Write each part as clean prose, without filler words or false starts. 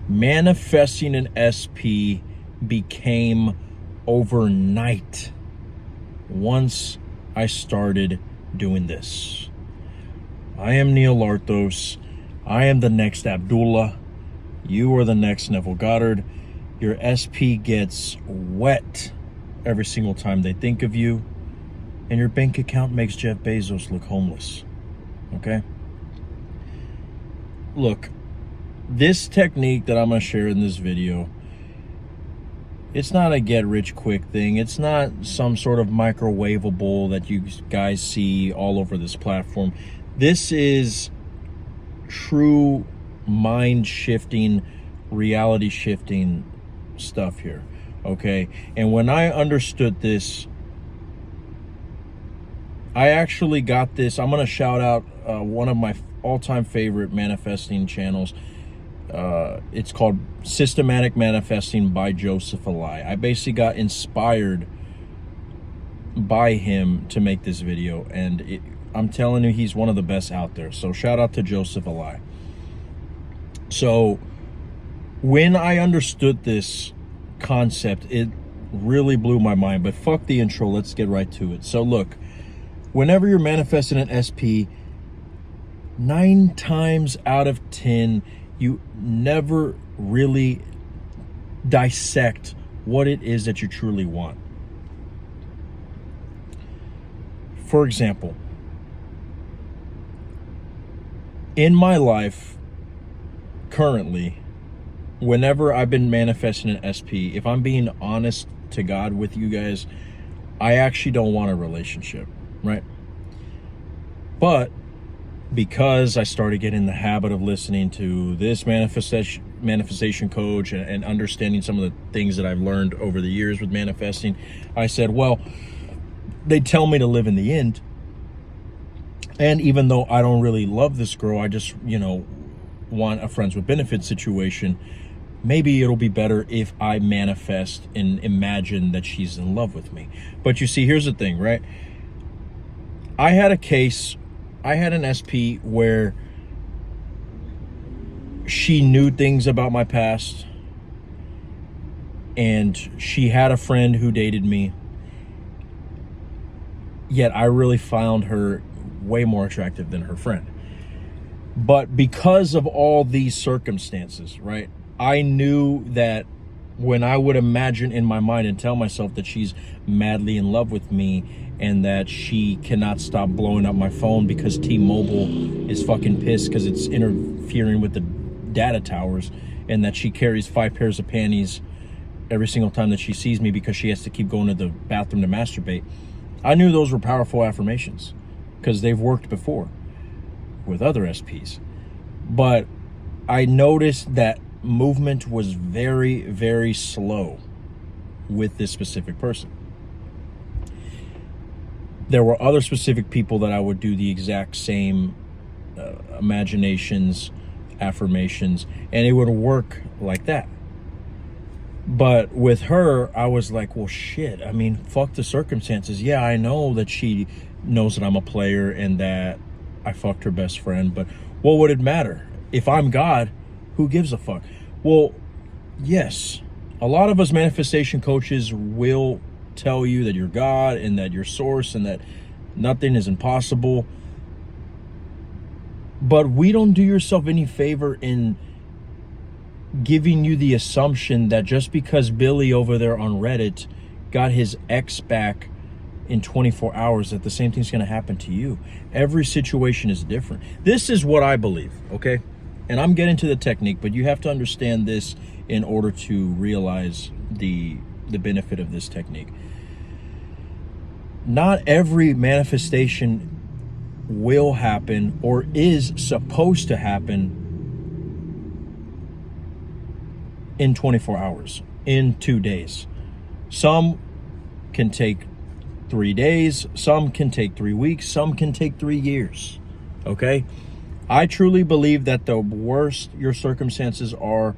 Manifesting an SP became overnight once I started doing this. I am Neil Larthos. I am the next Abdullah. You are the next Neville Goddard. Your SP gets wet every single time they think of you, and your bank account makes Jeff Bezos look homeless. Okay? Look, this technique that I'm going to share in this video, it's not a get-rich-quick thing. It's not some sort of microwavable that you guys see all over this platform. This is true mind-shifting, reality-shifting stuff here, okay? And when I understood this, I actually got this. I'm going to shout out one of my all-time favorite manifesting channels. It's called Systematic Manifesting by Joseph Eli. I basically got inspired by him to make this video, and I'm telling you, he's one of the best out there. So shout out to Joseph Eli. So when I understood this concept, it really blew my mind. But fuck the intro, let's get right to it. So look, whenever you're manifesting an SP, 9 times out of 10, you never really dissect what it is that you truly want. For example, in my life currently, whenever I've been manifesting an SP, if I'm being honest to God with you guys, I actually don't want a relationship, right? But because I started getting in the habit of listening to this manifestation coach and understanding some of the things that I've learned over the years with manifesting, I said, well, they tell me to live in the end. And even though I don't really love this girl, I just, want a friends with benefits situation, maybe it'll be better if I manifest and imagine that she's in love with me. But you see, here's the thing, right? I had an SP where she knew things about my past, and she had a friend who dated me, yet I really found her way more attractive than her friend. But because of all these circumstances, right, I knew that when I would imagine in my mind and tell myself that she's madly in love with me and that she cannot stop blowing up my phone because T-Mobile is fucking pissed because it's interfering with the data towers, and that she carries 5 pairs of panties every single time that she sees me because she has to keep going to the bathroom to masturbate, I knew those were powerful affirmations because they've worked before with other SPs. But I noticed that movement was very, very slow with this specific person. There were other specific people that I would do the exact same imaginations, affirmations, and it would work like that. But with her, I was like, well, shit, I mean, fuck the circumstances. Yeah, I know that she knows that I'm a player and that I fucked her best friend, but what would it matter? If I'm God, who gives a fuck? Well, yes, a lot of us manifestation coaches will tell you that you're God and that you're source and that nothing is impossible. But we don't do yourself any favor in giving you the assumption that just because Billy over there on Reddit got his ex back in 24 hours, that the same thing's going to happen to you. Every situation is different. This is what I believe, okay? And I'm getting to the technique, but you have to understand this in order to realize the benefit of this technique. Not every manifestation will happen or is supposed to happen in 24 hours, in 2 days. Some can take 3 days, some can take 3 weeks, some can take 3 years, okay? I truly believe that the worse your circumstances are,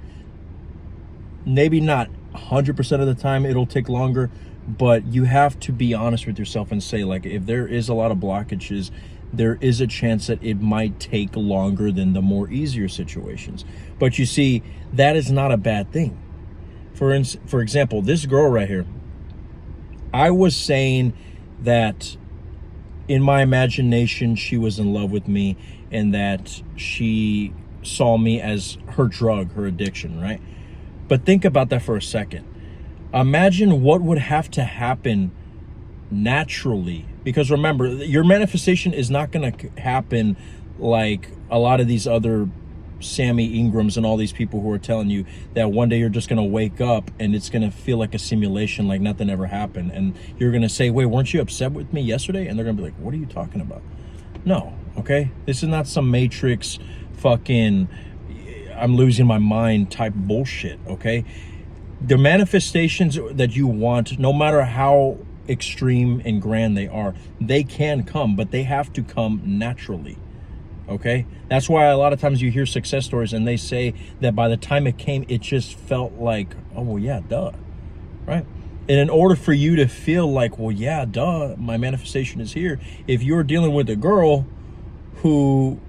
maybe not 100% of the time it'll take longer, but you have to be honest with yourself and say, like, if there is a lot of blockages, there is a chance that it might take longer than the more easier situations. But you see, that is not a bad thing. For example, this girl right here, I was saying that in my imagination, she was in love with me and that she saw me as her drug, her addiction, right? But think about that for a second. Imagine what would have to happen naturally, because remember, your manifestation is not going to happen like a lot of these other Sammy Ingrams and all these people who are telling you that one day you're just going to wake up and it's going to feel like a simulation, like nothing ever happened, and you're going to say, wait, weren't you upset with me yesterday? And they're going to be like, what are you talking about? No, okay, this is not some Matrix fucking I'm losing my mind type bullshit. Okay, the manifestations that you want, no matter how extreme and grand they are, they can come, but they have to come naturally. Okay, that's why a lot of times you hear success stories and they say that by the time it came, it just felt like, oh well, yeah, duh, right? And in order for you to feel like, well, yeah, duh, my manifestation is here, if you're dealing with a girl who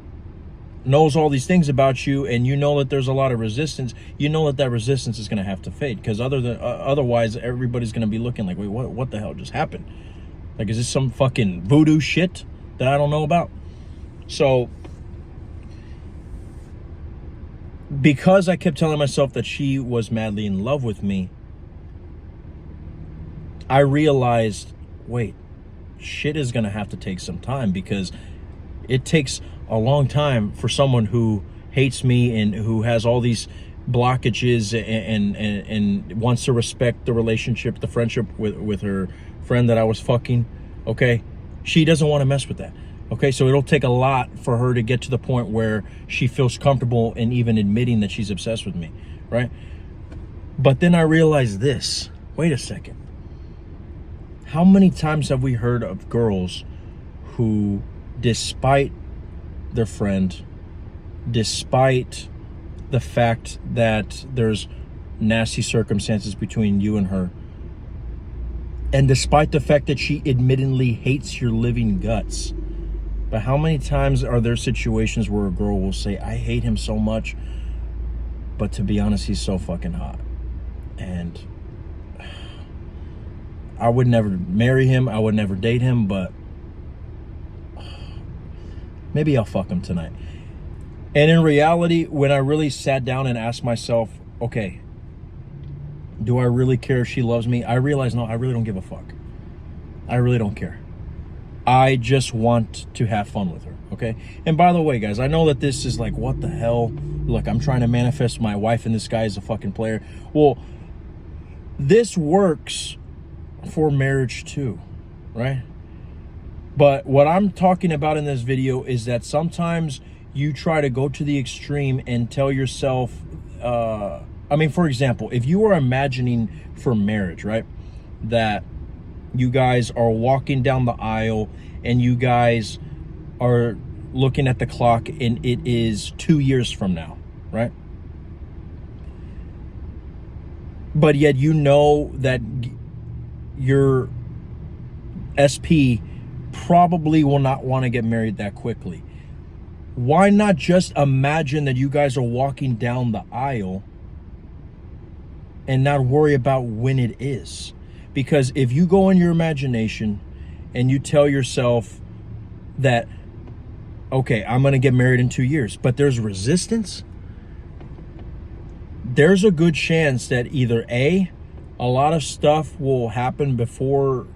knows all these things about you and you know that there's a lot of resistance, you know that resistance is going to have to fade, because otherwise everybody's going to be looking like, wait, what the hell just happened? Like, is this some fucking voodoo shit that I don't know about? So because I kept telling myself that she was madly in love with me, I realized, wait, shit is going to have to take some time, because it takes a long time for someone who hates me and who has all these blockages and wants to respect the relationship, the friendship with her friend that I was fucking. Okay, she doesn't want to mess with that. Okay, so it'll take a lot for her to get to the point where she feels comfortable in even admitting that she's obsessed with me, right? But then I realized this. Wait a second. How many times have we heard of girls who, despite their friend, despite the fact that there's nasty circumstances between you and her, and despite the fact that she admittedly hates your living guts, but how many times are there situations where a girl will say, I hate him so much, but to be honest, he's so fucking hot, and I would never marry him, I would never date him, but maybe I'll fuck him tonight. And in reality, when I really sat down and asked myself, okay, do I really care if she loves me? I realized, no, I really don't give a fuck. I really don't care. I just want to have fun with her, okay? And by the way, guys, I know that this is like, what the hell? Look, I'm trying to manifest my wife and this guy is a fucking player. Well, this works for marriage too, right? But what I'm talking about in this video is that sometimes you try to go to the extreme and tell yourself, for example, if you are imagining for marriage, right, that you guys are walking down the aisle and you guys are looking at the clock and it is 2 years from now, right? But yet you know that your SP probably will not want to get married that quickly. Why not just imagine that you guys are walking down the aisle and not worry about when it is? Because if you go in your imagination and you tell yourself that, okay, I'm going to get married in 2 years, but there's resistance, there's a good chance that either A, a lot of stuff will happen before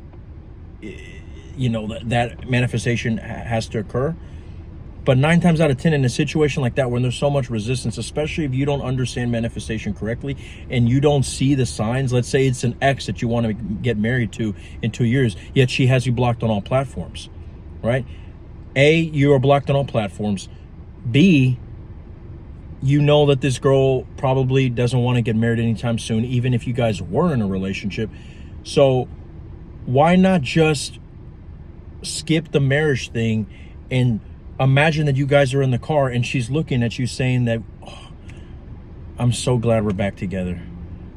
that manifestation has to occur. But 9 times out of 10 in a situation like that, when there's so much resistance, especially if you don't understand manifestation correctly and you don't see the signs, let's say it's an ex that you want to get married to in 2 years, yet she has you blocked on all platforms, right? A, you are blocked on all platforms. B, you know that this girl probably doesn't want to get married anytime soon, even if you guys were in a relationship. So why not just skip the marriage thing and imagine that you guys are in the car and she's looking at you saying that, oh, I'm so glad we're back together.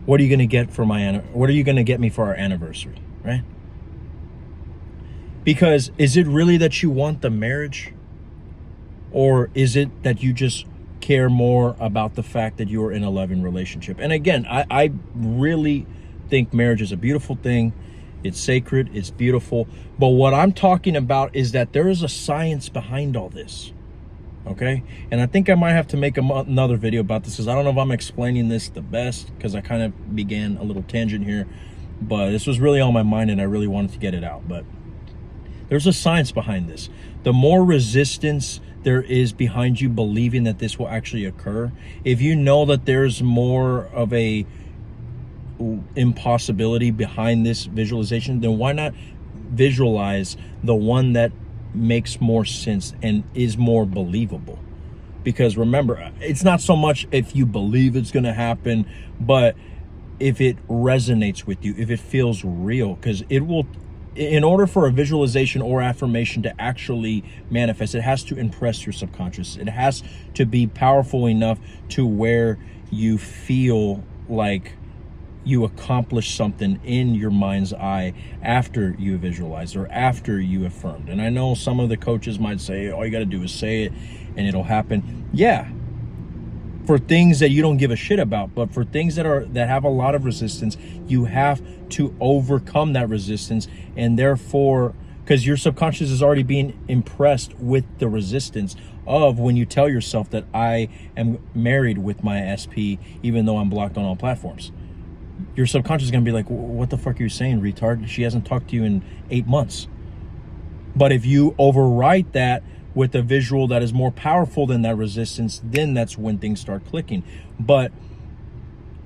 What are you going to get for what are you going to get me for our anniversary, right? Because is it really that you want the marriage? Or is it that you just care more about the fact that you're in a loving relationship? And again, I really think marriage is a beautiful thing. It's sacred, it's beautiful. But what I'm talking about is that there is a science behind all this. Okay? And I think I might have to make another video about this, because I don't know if I'm explaining this the best, because I kind of began a little tangent here. But this was really on my mind and I really wanted to get it out. But there's a science behind this. The more resistance there is behind you believing that this will actually occur, if you know that there's more of a impossibility behind this visualization, then why not visualize the one that makes more sense and is more believable? Because remember, it's not so much if you believe it's going to happen, but if it resonates with you, if it feels real, because it will. In order for a visualization or affirmation to actually manifest, it has to impress your subconscious. It has to be powerful enough to where you feel like you accomplish something in your mind's eye after you visualized or after you affirmed. And I know some of the coaches might say, all you got to do is say it and it'll happen. Yeah, for things that you don't give a shit about, but for things that have a lot of resistance, you have to overcome that resistance. And therefore, because your subconscious is already being impressed with the resistance of when you tell yourself that I am married with my SP, even though I'm blocked on all platforms. Your subconscious is going to be like, what the fuck are you saying, retard? She hasn't talked to you in 8 months. But if you overwrite that with a visual that is more powerful than that resistance, then that's when things start clicking. But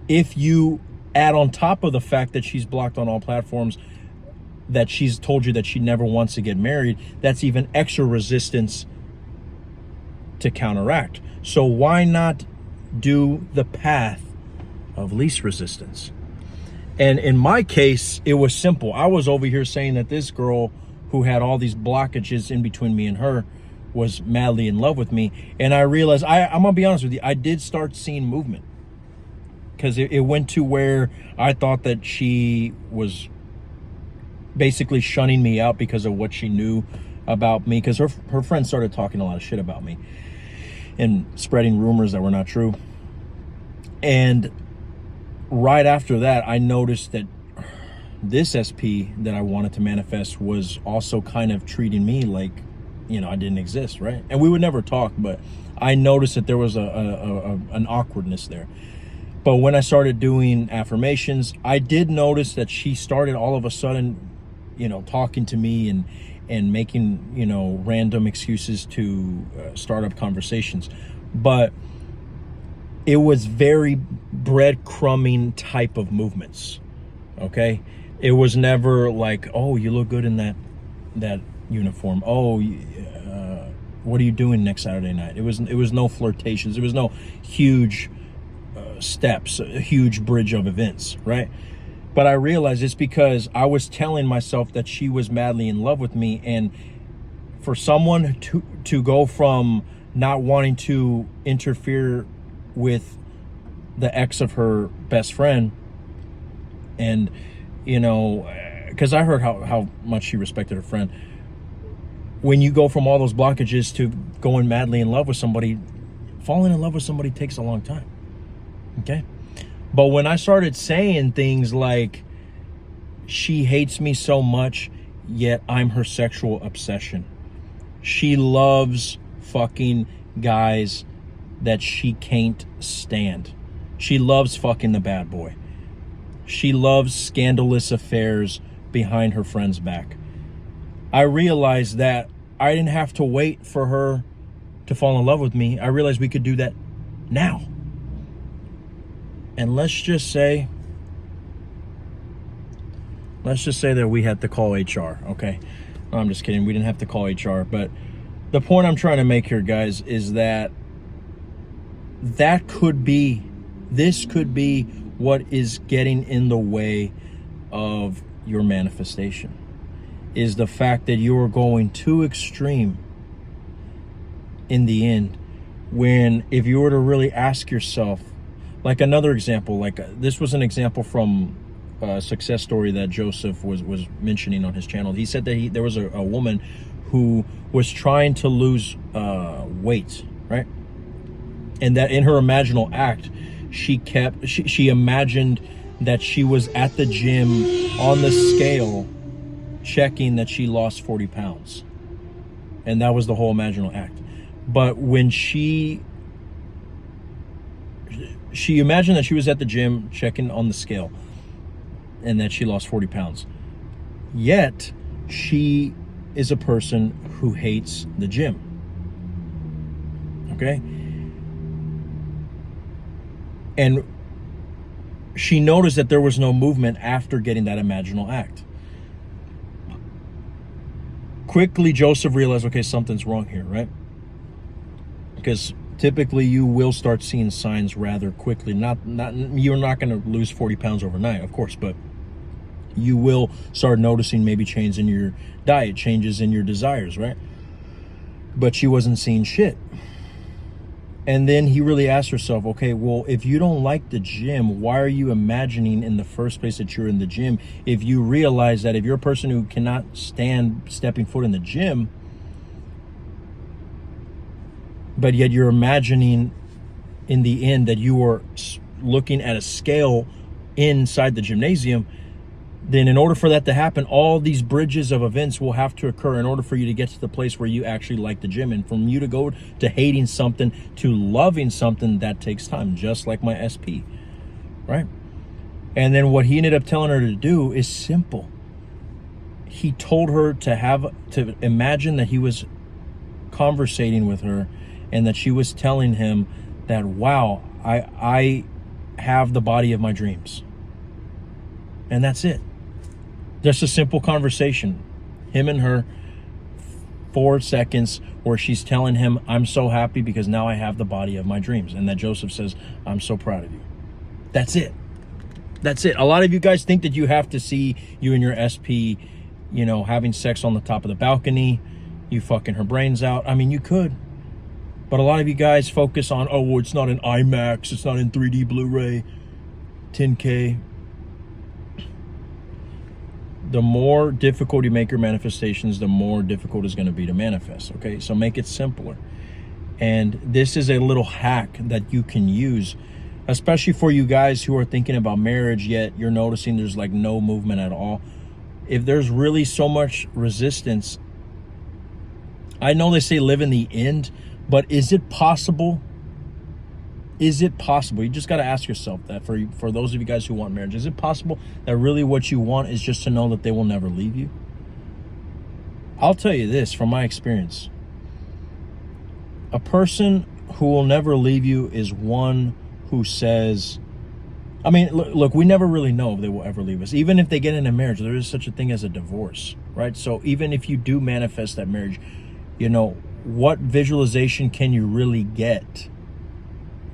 if you add on top of the fact that she's blocked on all platforms, that she's told you that she never wants to get married, that's even extra resistance to counteract. So why not do the path of least resistance? And in my case, it was simple. I was over here saying that this girl who had all these blockages in between me and her was madly in love with me. And I realized, I'm gonna be honest with you, I did start seeing movement, because it went to where I thought that she was basically shunning me out because of what she knew about me, because her friends started talking a lot of shit about me and spreading rumors that were not true. And right after that, I noticed that this SP that I wanted to manifest was also kind of treating me like, I didn't exist, right? And we would never talk, but I noticed that there was an awkwardness there. But when I started doing affirmations, I did notice that she started all of a sudden, talking to me and making, random excuses to start up conversations. But it was very breadcrumbing type of movements, okay? It was never like, oh, you look good in that uniform. Oh, what are you doing next Saturday night? It was no flirtations. There was no huge steps, a huge bridge of events, right? But I realized it's because I was telling myself that she was madly in love with me. And for someone to go from not wanting to interfere with the ex of her best friend, and because I heard how much she respected her friend, when you go from all those blockages to going madly in love with somebody, falling in love with somebody takes a long time, okay? But when I started saying things like, she hates me so much, yet I'm her sexual obsession. She loves fucking guys that she can't stand. She loves fucking the bad boy. She loves scandalous affairs behind her friend's back. I realized that I didn't have to wait for her to fall in love with me. I realized we could do that now. And let's just say that we had to call HR, okay? No, I'm just kidding. We didn't have to call HR. But the point I'm trying to make here, guys, is that this could be what is getting in the way of your manifestation, is the fact that you are going too extreme in the end. When if you were to really ask yourself, like another example, like this was an example from success story that Joseph was mentioning on his channel. He said that there was a woman who was trying to lose weight, right? And that in her imaginal act, she imagined that she was at the gym on the scale checking that she lost 40 pounds. And that was the whole imaginal act. But when she imagined that she was at the gym checking on the scale and that she lost 40 pounds. Yet, she is a person who hates the gym. Okay? And she noticed that there was no movement after getting that imaginal act. Quickly, Joseph realized, okay, something's wrong here, right? Because typically you will start seeing signs rather quickly. You're not going to lose 40 pounds overnight, of course, but you will start noticing maybe changes in your diet, changes in your desires, right? But she wasn't seeing shit. And then he really asked herself, okay, well, if you don't like the gym, why are you imagining in the first place that you're in the gym? If you realize that if you're a person who cannot stand stepping foot in the gym, but yet you're imagining in the end that you are looking at a scale inside the gymnasium, then in order for that to happen, all these bridges of events will have to occur in order for you to get to the place where you actually like the gym. And from you to go to hating something to loving something, that takes time, just like my SP, right? And then what he ended up telling her to do is simple. He told her to imagine that he was conversating with her and that she was telling him that, wow, I have the body of my dreams. And that's it. Just a simple conversation, him and her, 4 seconds, where she's telling him, I'm so happy because now I have the body of my dreams. And that Joseph says, I'm so proud of you. That's it. That's it. A lot of you guys think that you have to see you and your SP, having sex on the top of the balcony, you fucking her brains out. I mean, you could. But a lot of you guys focus on, oh, well, it's not in IMAX, it's not in 3D Blu-ray, 10K. The more difficult you make your manifestations, the more difficult it's going to be to manifest, okay? So make it simpler. And this is a little hack that you can use, especially for you guys who are thinking about marriage, yet you're noticing there's like no movement at all. If there's really so much resistance, I know they say live in the end, but is it possible? Is it possible? You just got to ask yourself that for those of you guys who want marriage. Is it possible that really what you want is just to know that they will never leave you? I'll tell you this from my experience. A person who will never leave you is one who says, I mean, look, we never really know if they will ever leave us. Even if they get in a marriage, there is such a thing as a divorce, right? So even if you do manifest that marriage, what visualization can you really get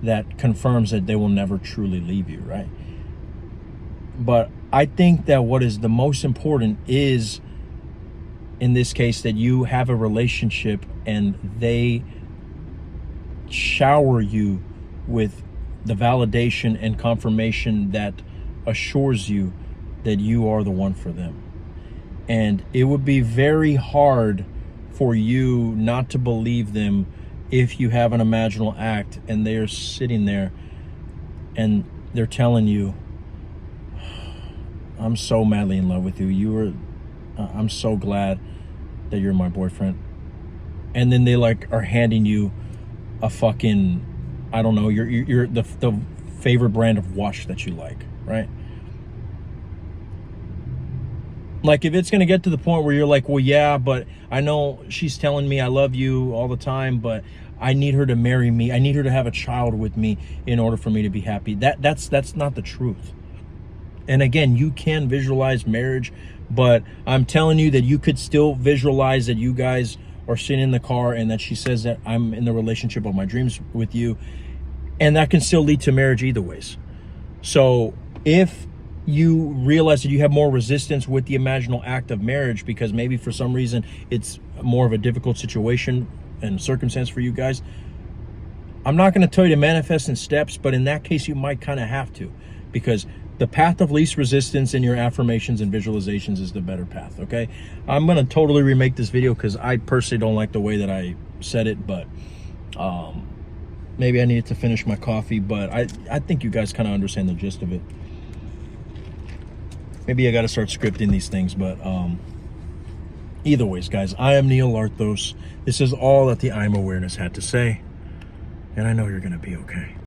that confirms that they will never truly leave you, right? But I think that what is the most important is, in this case, that you have a relationship and they shower you with the validation and confirmation that assures you that you are the one for them. And it would be very hard for you not to believe them if you have an imaginal act and they're sitting there and they're telling you, I'm so madly in love with you. I'm so glad that you're my boyfriend. And then they are handing you a fucking, I don't know, you're the favorite brand of watch that you like, right? Like, if it's going to get to the point where you're like, well, yeah, but I know she's telling me I love you all the time, but I need her to marry me. I need her to have a child with me in order for me to be happy. That's not the truth. And again, you can visualize marriage, but I'm telling you that you could still visualize that you guys are sitting in the car and that she says that I'm in the relationship of my dreams with you. And that can still lead to marriage either ways. So if you realize that you have more resistance with the imaginal act of marriage because maybe for some reason it's more of a difficult situation and circumstance for you guys, I'm not going to tell you to manifest in steps, but in that case, you might kind of have to, because the path of least resistance in your affirmations and visualizations is the better path, okay? I'm going to totally remake this video because I personally don't like the way that I said it, but maybe I needed to finish my coffee, but I think you guys kind of understand the gist of it. Maybe I got to start scripting these things, but either ways, guys, I am Neil Arthos. This is all that the I'm Awareness had to say, and I know you're going to be okay.